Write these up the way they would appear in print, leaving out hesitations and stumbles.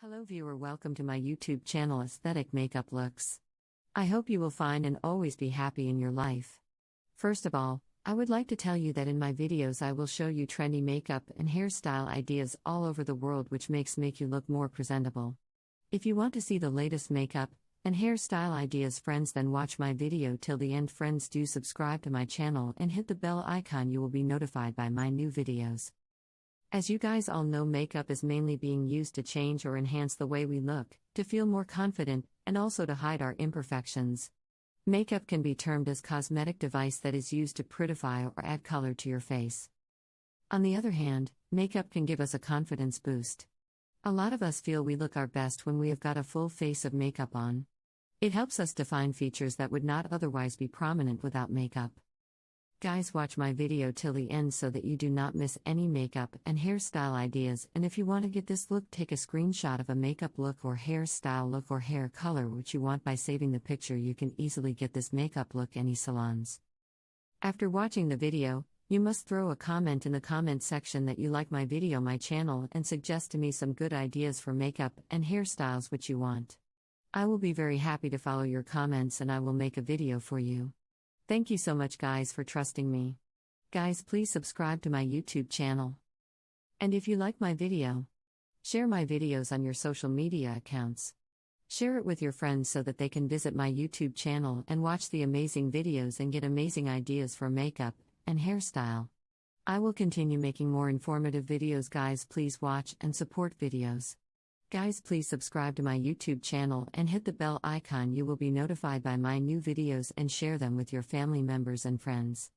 Hello viewer, welcome to my YouTube channel Aesthetic Makeup Looks. I hope you will find and always be happy in your life. First of all, I would like to tell you that in my videos I will show you trendy makeup and hairstyle ideas all over the world which make you look more presentable. If you want to see the latest makeup and hairstyle ideas friends, then watch my video till the end friends. Do subscribe to my channel and hit the bell icon, you will be notified by my new videos. As you guys all know, makeup is mainly being used to change or enhance the way we look, to feel more confident, and also to hide our imperfections. Makeup can be termed as cosmetic device that is used to prettify or add color to your face. On the other hand, makeup can give us a confidence boost. A lot of us feel we look our best when we have got a full face of makeup on. It helps us define features that would not otherwise be prominent without makeup. Guys, watch my video till the end so that you do not miss any makeup and hairstyle ideas, and if you want to get this look, take a screenshot of a makeup look or hairstyle look or hair color which you want. By saving the picture you can easily get this makeup look any salons. After watching the video, you must throw a comment in the comment section that you like my video, my channel, and suggest to me some good ideas for makeup and hairstyles which you want. I will be very happy to follow your comments and I will make a video for you. Thank you so much guys for trusting me. Guys, please subscribe to my YouTube channel. And if you like my video, share my videos on your social media accounts. Share it with your friends so that they can visit my YouTube channel and watch the amazing videos and get amazing ideas for makeup and hairstyle. I will continue making more informative videos guys, please watch and support videos. Guys, please subscribe to my YouTube channel and hit the bell icon, you will be notified by my new videos, and share them with your family members and friends.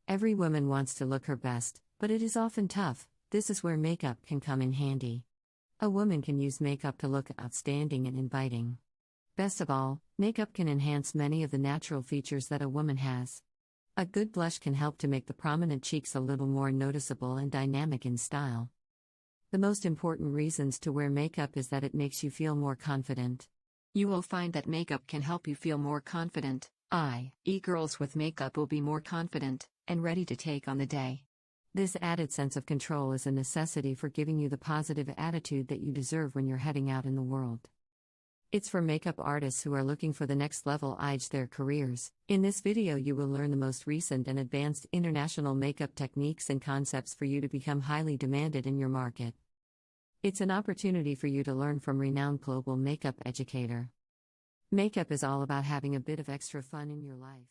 Every woman wants to look her best, but it is often tough. This is where makeup can come in handy. A woman can use makeup to look outstanding and inviting. Best of all, makeup can enhance many of the natural features that a woman has. A good blush can help to make the prominent cheeks a little more noticeable and dynamic in style. The most important reasons to wear makeup is that it makes you feel more confident. You will find that makeup can help you feel more confident, i.e. girls with makeup will be more confident and ready to take on the day. This added sense of control is a necessity for giving you the positive attitude that you deserve when you're heading out in the world. It's for makeup artists who are looking for the next level edge their careers. In this video you will learn the most recent and advanced international makeup techniques and concepts for you to become highly demanded in your market. It's an opportunity for you to learn from renowned global makeup educator. Makeup is all about having a bit of extra fun in your life.